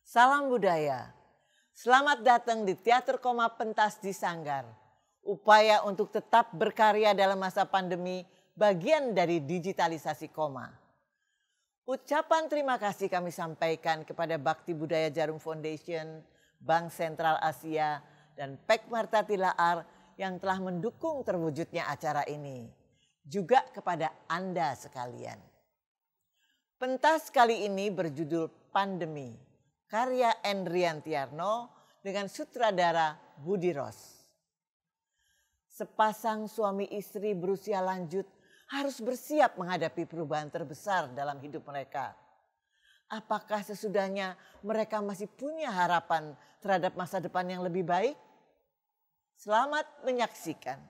Salam budaya. Selamat datang di Teater Koma Pentas di Sanggar. Upaya untuk tetap berkarya dalam masa pandemi bagian dari digitalisasi Koma. Ucapan terima kasih kami sampaikan kepada Bakti Budaya Jarum Foundation, Bank Sentral Asia, dan Pek Marta Tilaar yang telah mendukung terwujudnya acara ini. Juga kepada Anda sekalian. Pentas kali ini berjudul Pandemi, karya Endrian Tiarno dengan sutradara Budi Ros. Sepasang suami istri berusia lanjut harus bersiap menghadapi perubahan terbesar dalam hidup mereka. Apakah sesudahnya mereka masih punya harapan terhadap masa depan yang lebih baik? Selamat menyaksikan.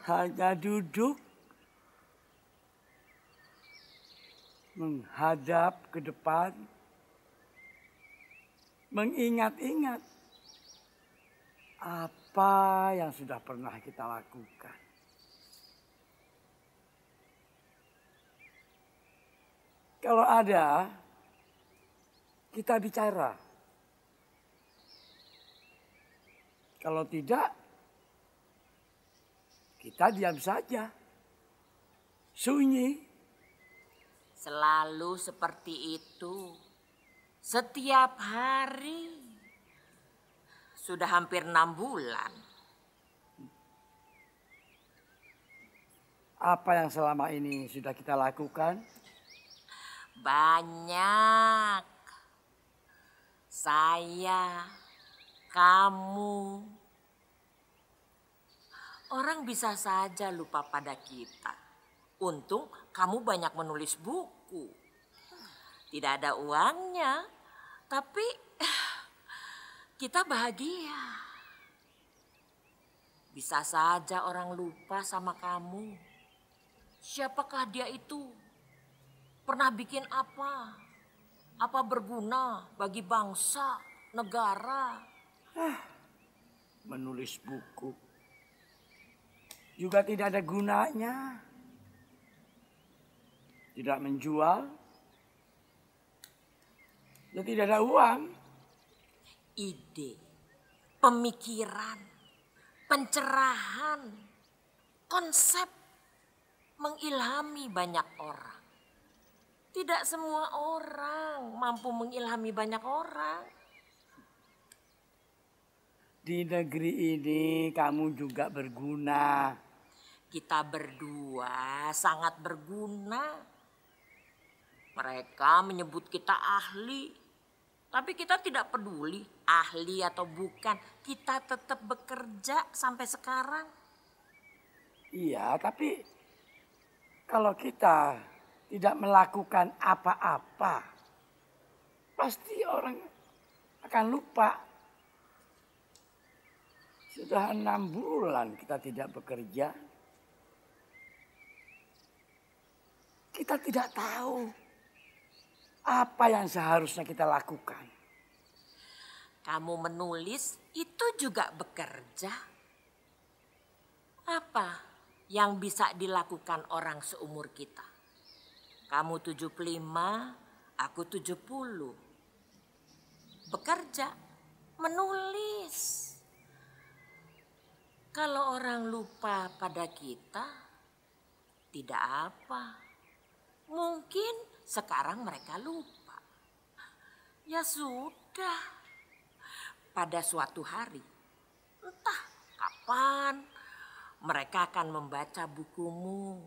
Hanya duduk, menghadap ke depan, mengingat-ingat apa yang sudah pernah kita lakukan. Kalau ada, kita bicara. Kalau tidak, kita diam saja, sunyi. Selalu seperti itu, setiap hari. Sudah hampir 6 bulan. Apa yang selama ini sudah kita lakukan? Banyak. Saya, kamu. Orang bisa saja lupa pada kita. Untung kamu banyak menulis buku. Tidak ada uangnya, tapi kita bahagia. Bisa saja orang lupa sama kamu. Siapakah dia itu? Pernah bikin apa? Apa berguna bagi bangsa, negara? Menulis buku juga tidak ada gunanya. Tidak menjual, dan tidak ada uang. Ide, pemikiran, pencerahan, konsep mengilhami banyak orang. Tidak semua orang mampu mengilhami banyak orang. Di negeri ini kamu juga berguna. Kita berdua sangat berguna. Mereka menyebut kita ahli. Tapi kita tidak peduli ahli atau bukan. Kita tetap bekerja sampai sekarang. Iya, tapi kalau kita tidak melakukan apa-apa, pasti orang akan lupa. Sudah 6 bulan kita tidak bekerja. Kita tidak tahu apa yang seharusnya kita lakukan. Kamu menulis itu juga bekerja. Apa yang bisa dilakukan orang seumur kita? Kamu 75, aku 70. Bekerja, menulis. Kalau orang lupa pada kita, tidak apa. Mungkin sekarang mereka lupa. Ya sudah. Pada suatu hari, entah kapan, mereka akan membaca bukumu,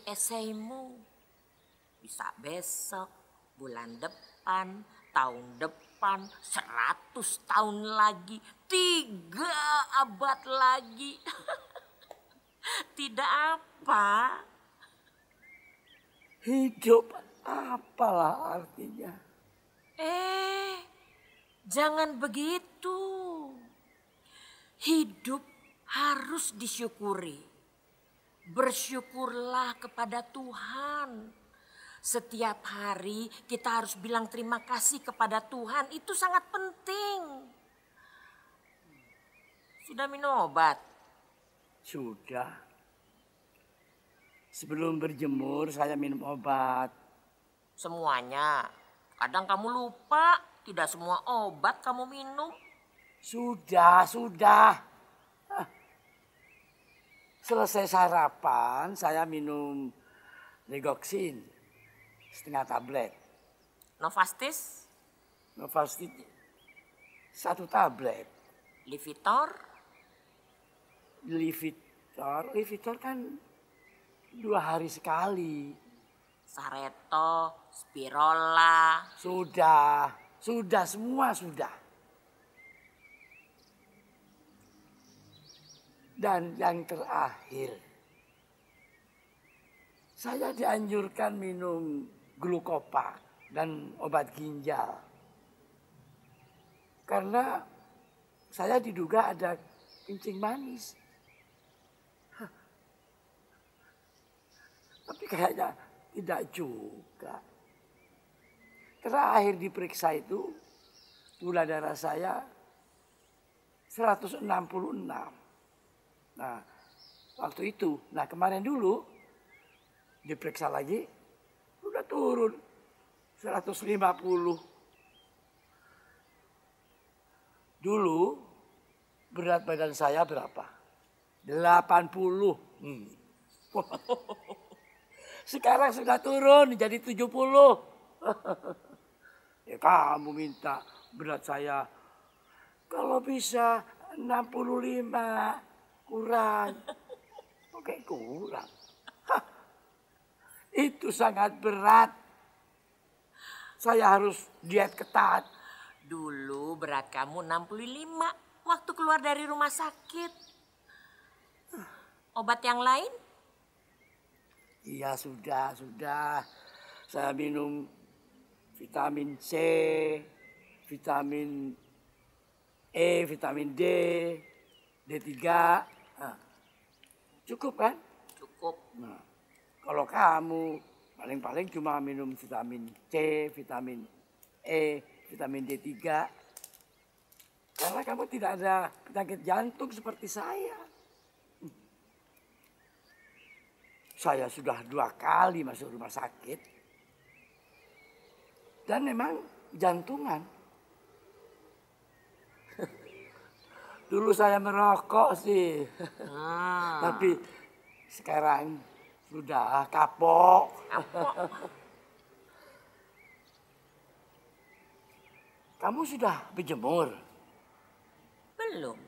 esaimu. Bisa besok, bulan depan, tahun depan, 100 tahun lagi, 3 abad lagi. Tidak apa. Hidup apalah artinya? Jangan begitu. Hidup harus disyukuri. Bersyukurlah kepada Tuhan. Setiap hari kita harus bilang terima kasih kepada Tuhan. Itu sangat penting. Sudah minum obat? Sudah. Sebelum berjemur saya minum obat. Semuanya. Kadang kamu lupa. Tidak semua obat kamu minum. Sudah. Selesai sarapan, saya minum Legoxin, 1/2 tablet. Novastis? Novastis 1 tablet. Lipitor? Lipitor kan 2 hari sekali. Sareto, Spirola. Sudah, semua sudah. Dan yang terakhir, saya dianjurkan minum Glukopak dan obat ginjal. Karena saya diduga ada kencing manis. Tapi kayaknya tidak juga. Terakhir diperiksa itu gula darah saya 166. Nah, waktu itu, kemarin dulu diperiksa lagi udah turun 150. Dulu berat badan saya berapa? 80. Sekarang sudah turun jadi 70. Ya kamu minta berat saya kalau bisa 65 kurang. Oke kurang. Itu sangat berat. Saya harus diet ketat. Dulu berat kamu 65 waktu keluar dari rumah sakit. Obat yang lain? Iya sudah. Saya minum vitamin C, vitamin E, vitamin D, D3. Cukup kan? Cukup. Nah, kalau kamu paling-paling cuma minum vitamin C, vitamin E, vitamin D3. Karena kamu tidak ada penyakit jantung seperti saya. Saya sudah 2 kali masuk rumah sakit. Dan memang jantungan. Dulu saya merokok sih. Tapi sekarang sudah kapok. Kamu sudah berjemur? Belum.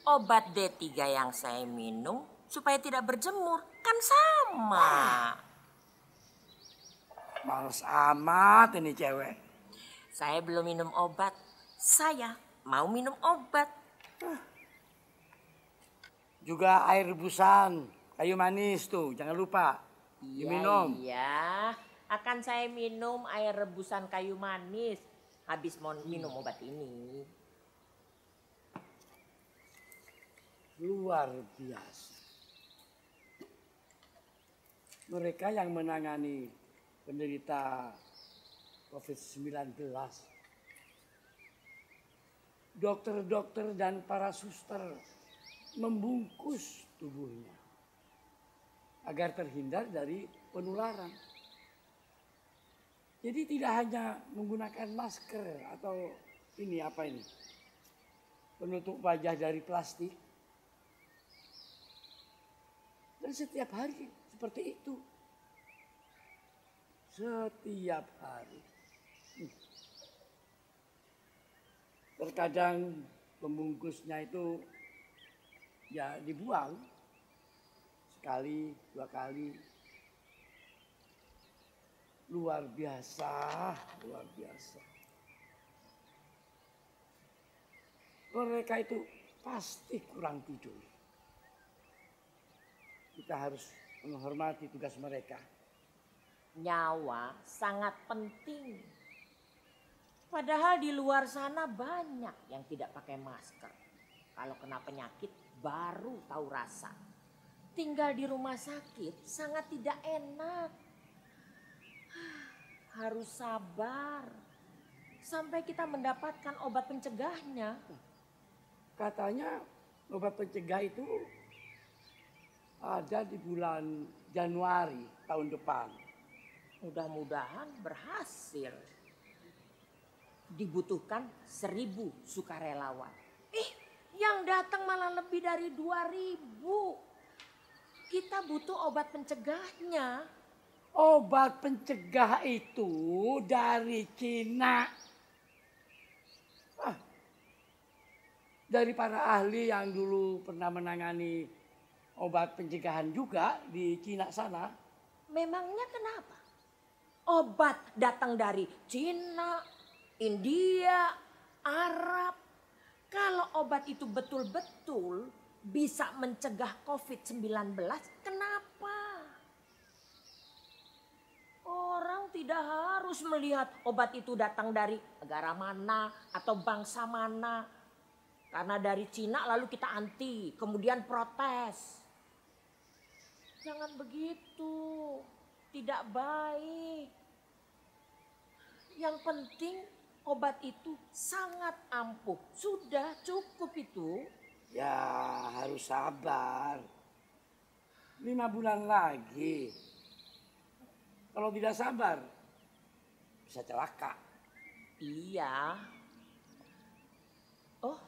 Obat D3 yang saya minum supaya tidak berjemur. Kan sama. Males amat ini cewek. Saya belum minum obat. Saya mau minum obat. Juga air rebusan, kayu manis tuh, jangan lupa diminum. Iya. akan saya minum air rebusan kayu manis habis mau minum obat ini. Luar biasa. Mereka yang menangani penderita COVID-19, dokter-dokter dan para suster membungkus tubuhnya agar terhindar dari penularan. Jadi tidak hanya menggunakan masker atau ini apa ini, penutup wajah dari plastik. Dan setiap hari seperti itu. Setiap hari. Terkadang pembungkusnya itu ya dibuang. Sekali, 2 kali. Luar biasa, luar biasa. Mereka itu pasti kurang tidur. Kita harus menghormati tugas mereka. Nyawa sangat penting. Padahal di luar sana banyak yang tidak pakai masker. Kalau kena penyakit baru tahu rasa. Tinggal di rumah sakit sangat tidak enak. Harus sabar sampai kita mendapatkan obat pencegahnya. Katanya obat pencegah itu ada di bulan Januari tahun depan. Mudah-mudahan berhasil. Dibutuhkan 1.000 sukarelawan. Yang datang malah lebih dari 2.000. Kita butuh obat pencegahnya. Obat pencegah itu dari Cina. Dari para ahli yang dulu pernah menangani obat pencegahan juga di Cina sana. Memangnya kenapa? Obat datang dari Cina, India, Arab. Kalau obat itu betul-betul bisa mencegah COVID-19, kenapa? Orang tidak harus melihat obat itu datang dari negara mana atau bangsa mana. Karena dari Cina lalu kita anti, kemudian protes. Jangan begitu, tidak baik. Yang penting obat itu sangat ampuh. Sudah cukup itu. Ya harus sabar. 5 bulan lagi. Kalau tidak sabar bisa celaka. Iya. Oh,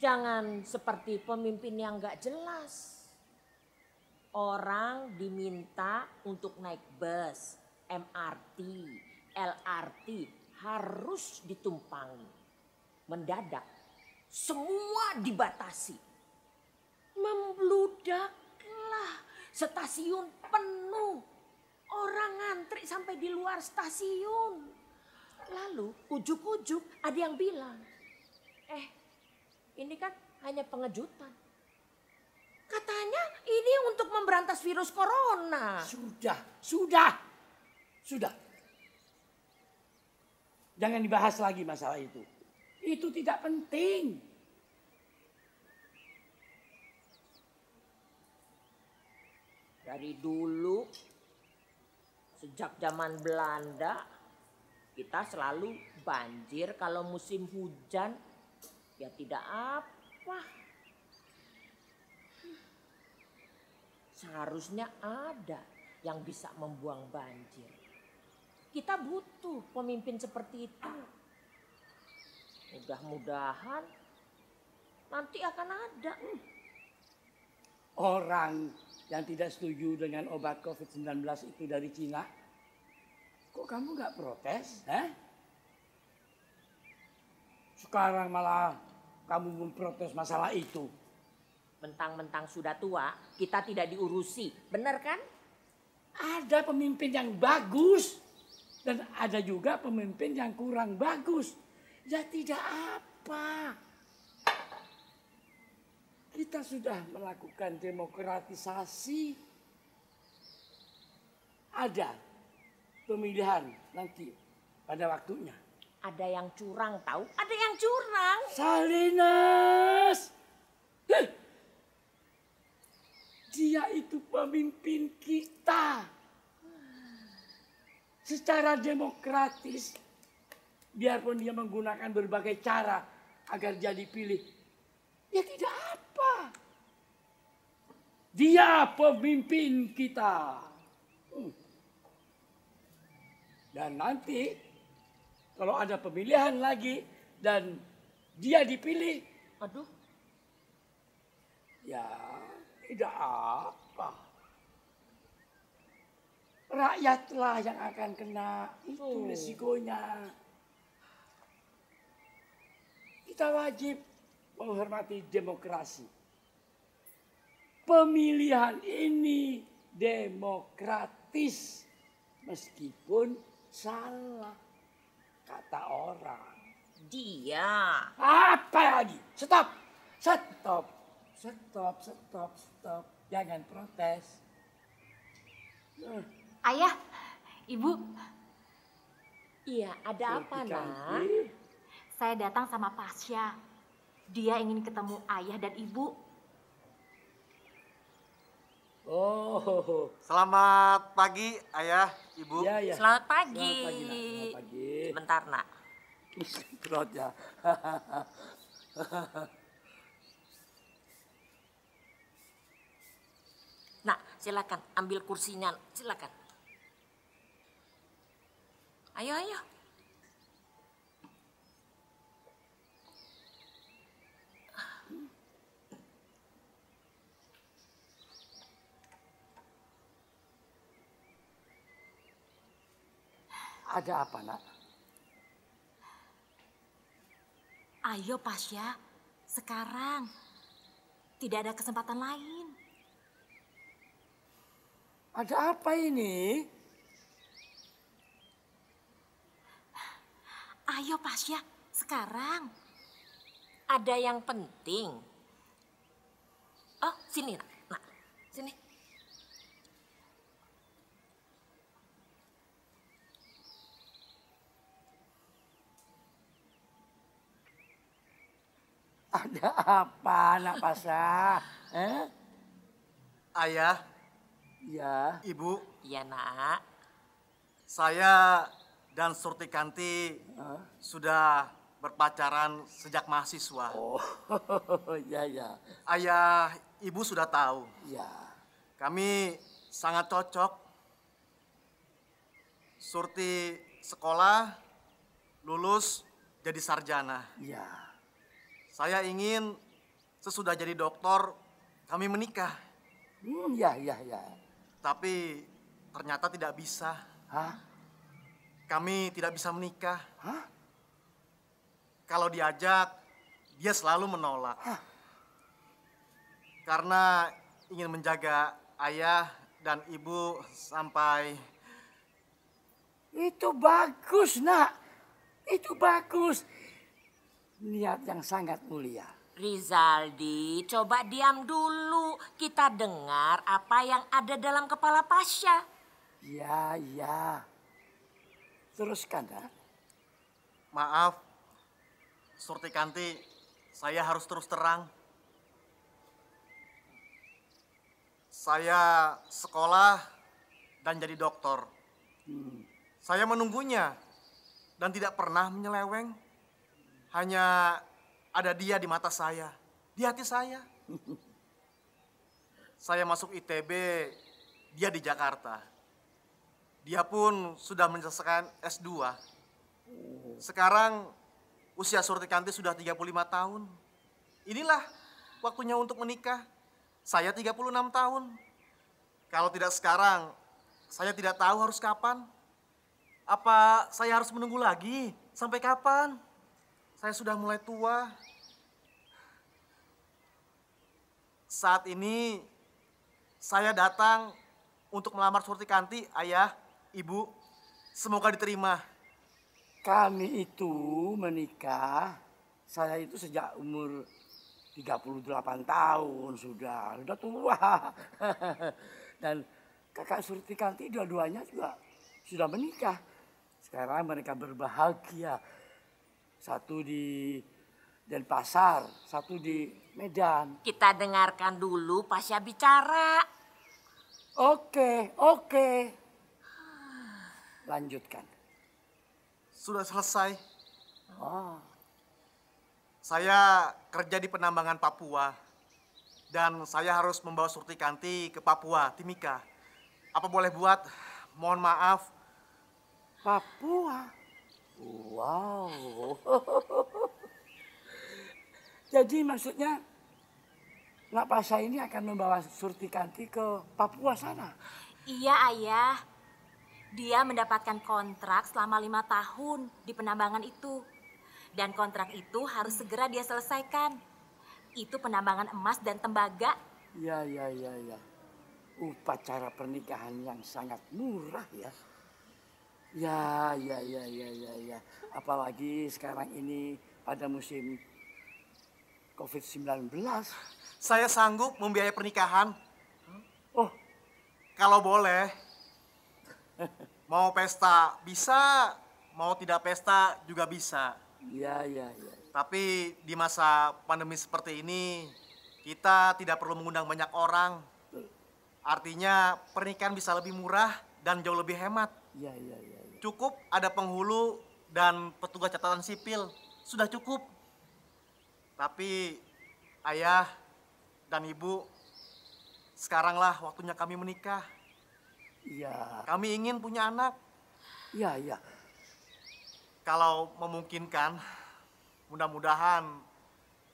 jangan seperti pemimpin yang gak jelas. Orang diminta untuk naik bus, MRT, LRT harus ditumpangi. Mendadak, semua dibatasi. Membludaklah, stasiun penuh. Orang ngantri sampai di luar stasiun. Lalu ujuk-ujuk ada yang bilang, ini kan hanya pengejutan. Katanya ini untuk memberantas virus corona. Sudah. Jangan dibahas lagi masalah itu. Itu tidak penting. Dari dulu, sejak zaman Belanda, kita selalu banjir kalau musim hujan. Ya tidak apa. Seharusnya ada yang bisa membuang banjir. Kita butuh pemimpin seperti itu. Mudah-mudahan nanti akan ada. Orang yang tidak setuju dengan obat COVID-19 itu dari Cina, kok kamu nggak protes? Sekarang malah kamu memprotes masalah itu. Mentang-mentang sudah tua, kita tidak diurusi. Benar kan? Ada pemimpin yang bagus. Dan ada juga pemimpin yang kurang bagus. Ya tidak apa. Kita sudah melakukan demokratisasi. Ada pemilihan nanti pada waktunya. Ada yang curang tahu, ada yang curang. Salinas. Dia itu pemimpin kita. Secara demokratis, biarpun dia menggunakan berbagai cara agar jadi pilih, ya tidak apa. Dia pemimpin kita. Dan nanti kalau ada pemilihan lagi dan dia dipilih, Aduh, ya tidak apa. Rakyatlah yang akan kena, itu resikonya. Kita wajib menghormati demokrasi. Pemilihan ini demokratis meskipun salah kata orang. dia. Apa lagi? Stop. Stop. Stop, stop, stop. Jangan protes. Ayah, Ibu, Iya, ada apa, Nak? Cantik. saya datang sama Pasya. Dia ingin ketemu ayah dan ibu. Oh, Selamat pagi, Ayah, Ibu. ya ya. Selamat pagi. Selamat pagi, Nak. Selamat pagi. Sebentar, Nak. Perutnya. Nak, silakan ambil kursinya, silakan. Ayo, ayo. Ada apa, Nak? Ayo Pasya, sekarang. Tidak ada kesempatan lain. Ada apa ini? Ayo Pasya, sekarang. Ada yang penting. Oh, sini, Nak. Nak, sini. Ada apa, Nak Pasha? Ayah, Ya. Ibu, Iya, Nak. saya dan Surtikanti sudah berpacaran sejak mahasiswa. Oh, ya ya. Ayah, Ibu sudah tahu, Ya. kami sangat cocok. Surti sekolah, lulus jadi sarjana. Ya. Saya ingin sesudah jadi dokter, kami menikah. Ya ya ya. Tapi ternyata tidak bisa. Hah? Kami tidak bisa menikah. Hah? Kalau diajak, dia selalu menolak. Karena ingin menjaga ayah dan ibu sampai... Itu bagus, Nak. Itu bagus. Niat yang sangat mulia. Rizaldi, coba diam dulu. Kita dengar apa yang ada dalam kepala Pasya. Ya, ya. Teruskan, Nak. Maaf, Surtikanti, saya harus terus terang. Saya sekolah dan jadi dokter. Saya menunggunya dan tidak pernah menyeleweng. Hanya ada dia di mata saya, di hati saya. Saya masuk ITB, dia di Jakarta. Dia pun sudah menyelesaikan S2. Sekarang usia Surtikanti sudah 35 tahun. Inilah waktunya untuk menikah. Saya 36 tahun. Kalau tidak sekarang, saya tidak tahu harus kapan. Apa saya harus menunggu lagi? Sampai kapan? Saya sudah mulai tua. Saat ini saya datang untuk melamar Surtikanti, ayah, ibu. Semoga diterima. Kami itu menikah, saya itu sejak umur 38 tahun sudah tua. Dan kakak Surtikanti dua-duanya juga sudah menikah. Sekarang mereka berbahagia. Satu di Denpasar, satu di Medan. Kita dengarkan dulu Pasya bicara. Oke. Lanjutkan. Sudah selesai. Oh, Saya kerja di penambangan Papua. Dan saya harus membawa Surti Kanti ke Papua, Timika. Apa boleh buat? Mohon maaf. Papua. Wow. Jadi maksudnya Nak Pasha ini akan membawa Surti Kanti ke Papua sana? Iya, Ayah. Dia mendapatkan kontrak selama 5 tahun di penambangan itu. Dan kontrak itu harus segera dia selesaikan. Itu penambangan emas dan tembaga. Ya. Upacara pernikahan yang sangat murah ya. Ya. Apalagi sekarang ini pada musim COVID-19. Saya sanggup membiayai pernikahan. Oh, Kalau boleh. Mau pesta bisa, mau tidak pesta juga bisa. ya. Tapi di masa pandemi seperti ini, kita tidak perlu mengundang banyak orang. Artinya pernikahan bisa lebih murah dan jauh lebih hemat. Ya. Cukup ada penghulu dan petugas catatan sipil. Sudah cukup. Tapi ayah dan ibu, sekaranglah waktunya kami menikah. Ya. Kami ingin punya anak. Ya. Kalau memungkinkan, mudah-mudahan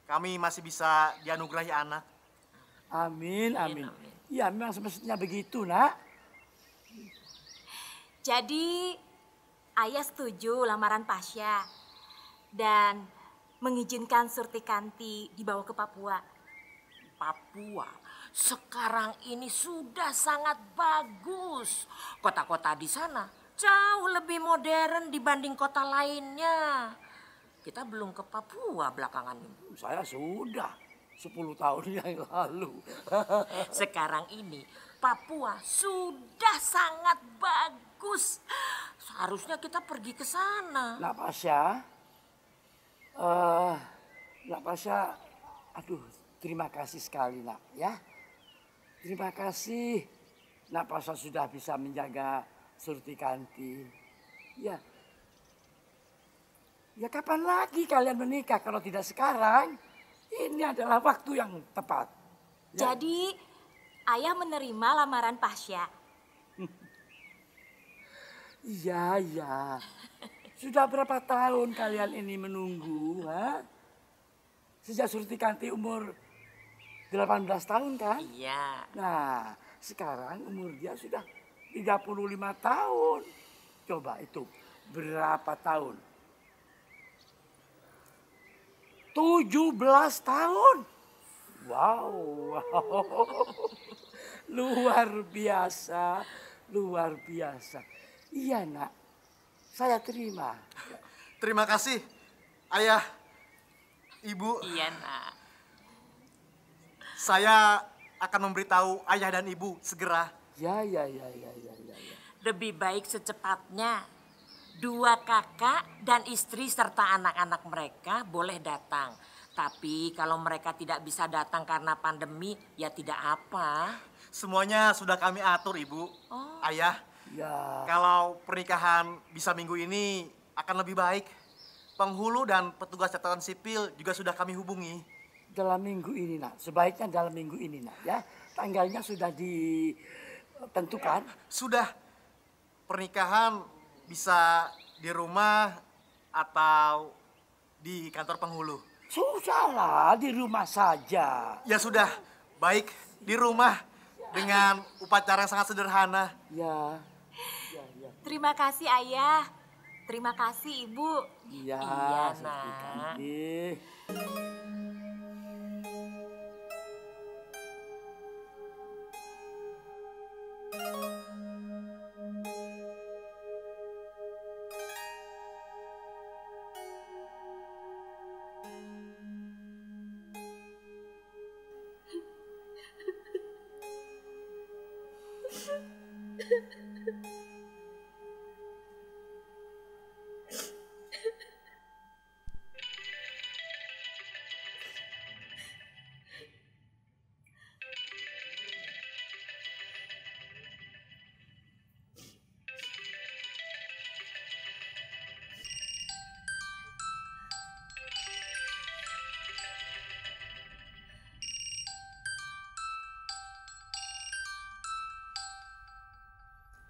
kami masih bisa dianugerahi anak. Amin. Ya, memang semestinya begitu, Nak. Jadi, Ayah setuju lamaran Pasya. Dan mengizinkan Surti Kanti dibawa ke Papua. Papua sekarang ini sudah sangat bagus. Kota-kota di sana jauh lebih modern dibanding kota lainnya. Kita belum ke Papua belakangan ini. Saya sudah 10 tahun yang lalu. Sekarang ini Papua sudah sangat bagus. Seharusnya kita pergi ke sana. Nak Pasha, aduh, terima kasih sekali, Nak, ya. Terima kasih, Nak Pasha sudah bisa menjaga Surti Kanti. Ya, kapan lagi kalian menikah kalau tidak sekarang? Ini adalah waktu yang tepat. Ya. Jadi, Ayah menerima lamaran Pasya. Iya. Sudah berapa tahun kalian ini menunggu, ha? Sejak Surti Kanti umur 18 tahun kan? Iya. Nah, sekarang umur dia sudah 35 tahun. Coba itu berapa tahun? 17 tahun. Wow. Luar biasa. Iya, Nak. Saya terima. Terima kasih, ayah, ibu. Iya, Nak. Saya akan memberitahu ayah dan ibu segera. Ya. Lebih baik secepatnya. 2 kakak dan istri serta anak-anak mereka boleh datang. Tapi kalau mereka tidak bisa datang karena pandemi, ya tidak apa. Semuanya sudah kami atur, ibu. Ayah, Ya. kalau pernikahan bisa minggu ini akan lebih baik. Penghulu dan petugas catatan sipil juga sudah kami hubungi. Dalam minggu ini, Nak. Sebaiknya dalam minggu ini, Nak, ya. Tanggalnya sudah ditentukan. Sudah, pernikahan bisa di rumah atau di kantor penghulu. Sudahlah, di rumah saja. Ya sudah, baik di rumah dengan upacara yang sangat sederhana. Ya. Terima kasih, Ayah. Terima kasih, Ibu. Iya, Iya, Surti Nak. Kanti.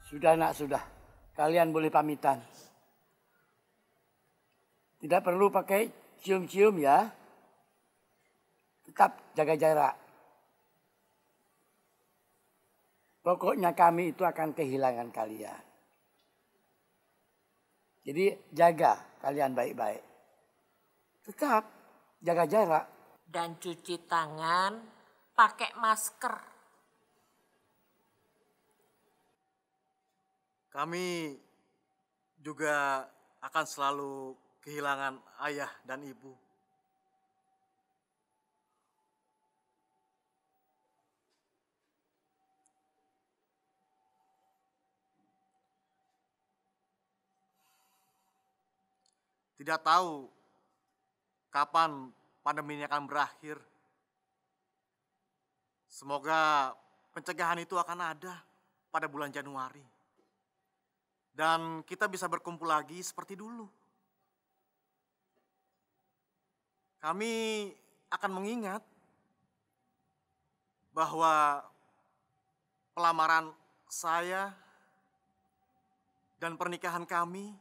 Sudah nak, sudah. Kalian boleh pamitan. Tidak perlu pakai cium-cium ya. Tetap jaga jarak. Pokoknya kami itu akan kehilangan kalian. Jadi jaga kalian baik-baik. Tetap jaga jarak. Dan cuci tangan pakai masker. Kami juga akan selalu kehilangan ayah dan ibu. Tidak tahu kapan pandemi ini akan berakhir. Semoga pencegahan itu akan ada pada bulan Januari. Dan kita bisa berkumpul lagi seperti dulu. Kami akan mengingat bahwa pelamaran saya dan pernikahan kami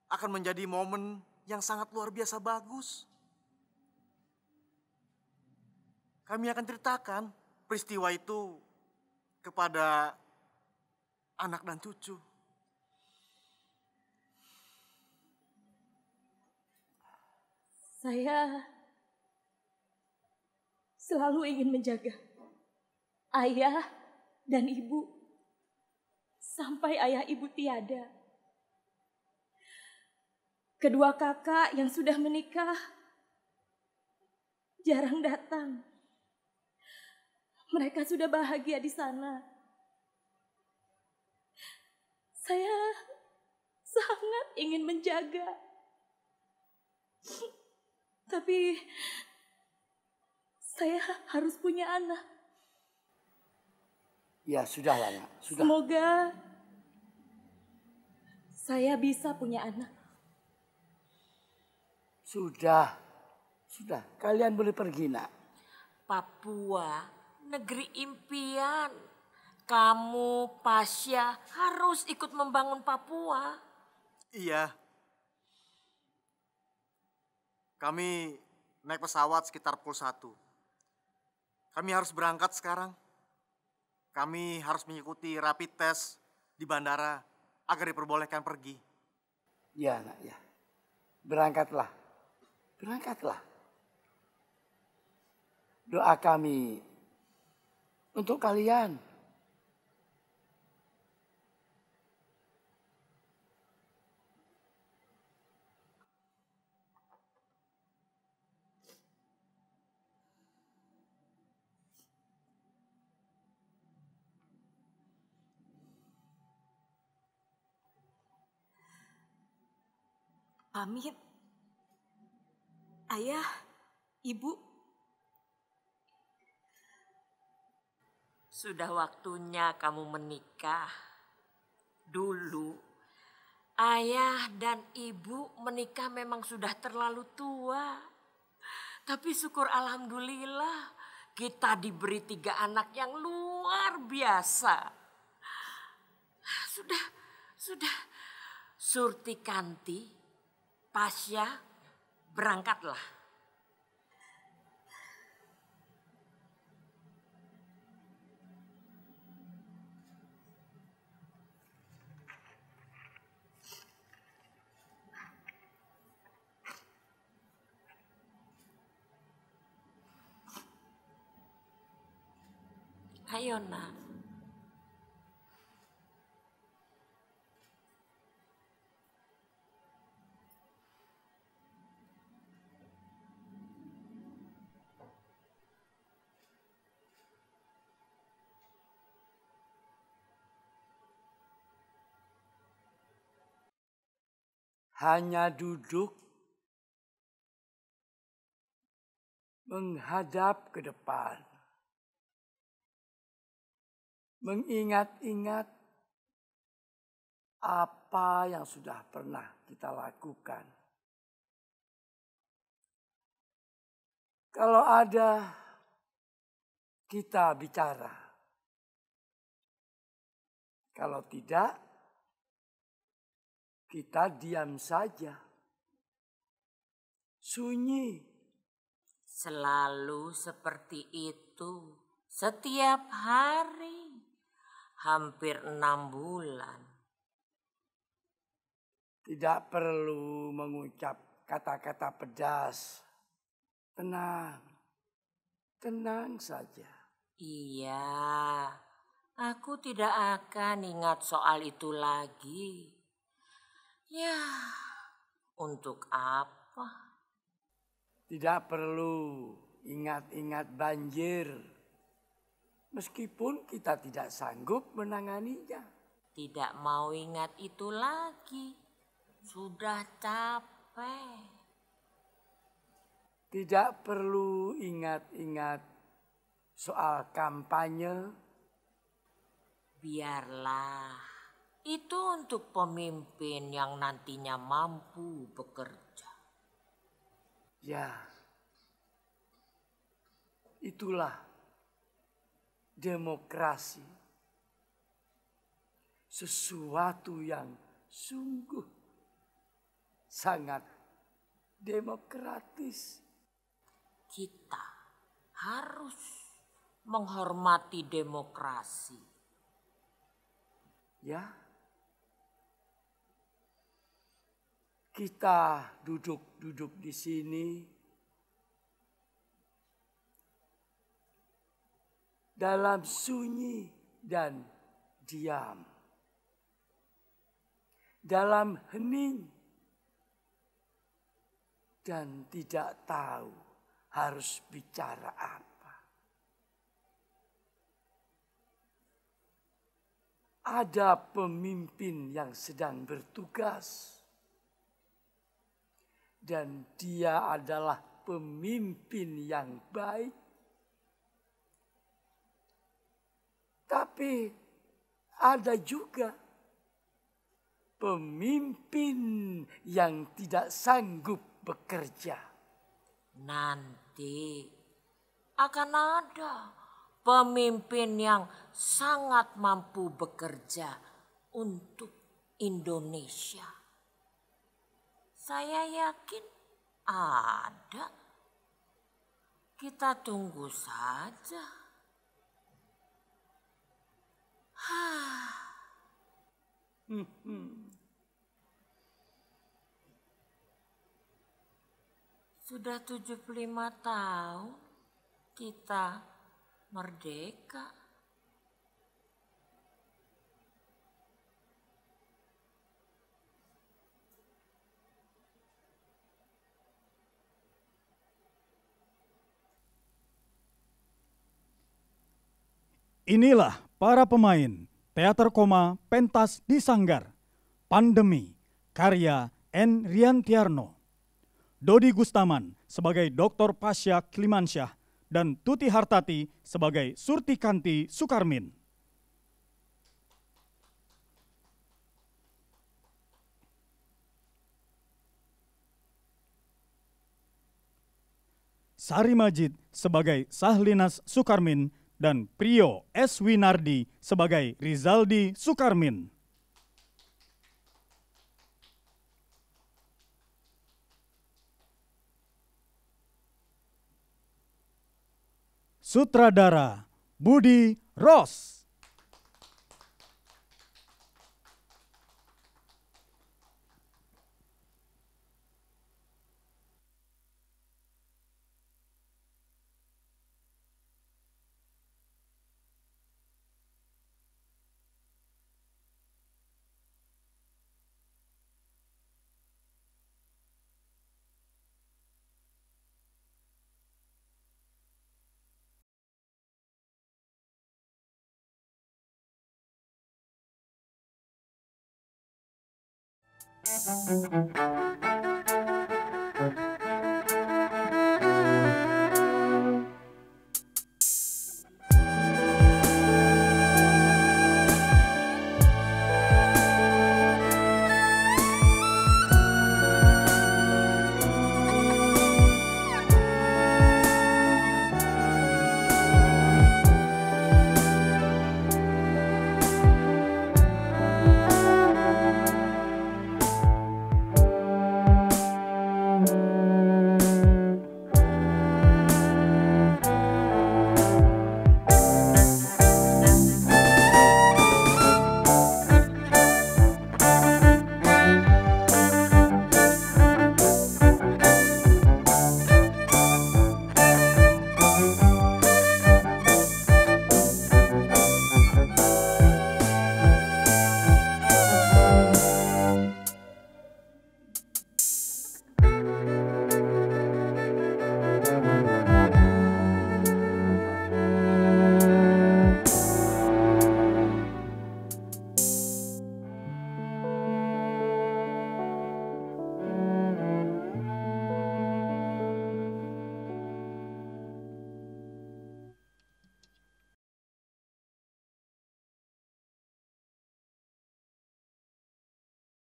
akan menjadi momen yang sangat luar biasa bagus. Kami akan ceritakan peristiwa itu kepada anak dan cucu. Saya selalu ingin menjaga ayah dan ibu sampai ayah ibu tiada. Kedua kakak yang sudah menikah jarang datang. Mereka sudah bahagia di sana. Saya sangat ingin menjaga. Tapi saya harus punya anak. Ya sudahlah nak, sudah. Semoga saya bisa punya anak. Sudah. Kalian boleh pergi nak. Papua, negeri impian. Kamu, Pasya, harus ikut membangun Papua. Iya. Kami naik pesawat sekitar pukul 1. Kami harus berangkat sekarang. Kami harus mengikuti rapid test di bandara agar diperbolehkan pergi. Ya nak, ya. Berangkatlah. Doa kami untuk kalian. Pamit. Ayah, ibu. Sudah waktunya kamu menikah. Dulu, ayah dan ibu menikah memang sudah terlalu tua. Tapi syukur alhamdulillah kita diberi 3 anak yang luar biasa. Sudah. Surti Kanti, Pasya, berangkatlah. Ayo nak. Hanya duduk menghadap ke depan. Mengingat-ingat apa yang sudah pernah kita lakukan. Kalau ada kita bicara, Kalau tidak, kita diam saja. Sunyi. Selalu seperti itu. Setiap hari. Hampir 6 bulan. Tidak perlu mengucap kata-kata pedas. Tenang. Tenang saja. Iya, aku tidak akan ingat soal itu lagi. Ya, untuk apa? Tidak perlu ingat-ingat banjir. Meskipun kita tidak sanggup menanganinya. Tidak mau ingat itu lagi. Sudah capek. Tidak perlu ingat-ingat soal kampanye. Biarlah. Itu untuk pemimpin yang nantinya mampu bekerja. Ya, itulah demokrasi. Sesuatu yang sungguh sangat demokratis. Kita harus menghormati demokrasi. Ya, kita duduk-duduk di sini dalam sunyi dan diam, dalam hening dan tidak tahu harus bicara apa. Ada pemimpin yang sedang bertugas. Dan dia adalah pemimpin yang baik. Tapi ada juga pemimpin yang tidak sanggup bekerja. Nanti akan ada pemimpin yang sangat mampu bekerja untuk Indonesia. Saya yakin ada. Kita tunggu saja. Sudah 75 tahun kita merdeka. Inilah para pemain Teater Koma Pentas di Sanggar. Pandemi, karya N. Riantiarno. Dodi Gustaman sebagai Dr. Pasya Klimansyah dan Tuti Hartati sebagai Surtikanti Sukarmin. Sari Majid sebagai Sahlinas Sukarmin dan Prio S. Winardi sebagai Rizaldi Sukarmin. Sutradara Budi Ros.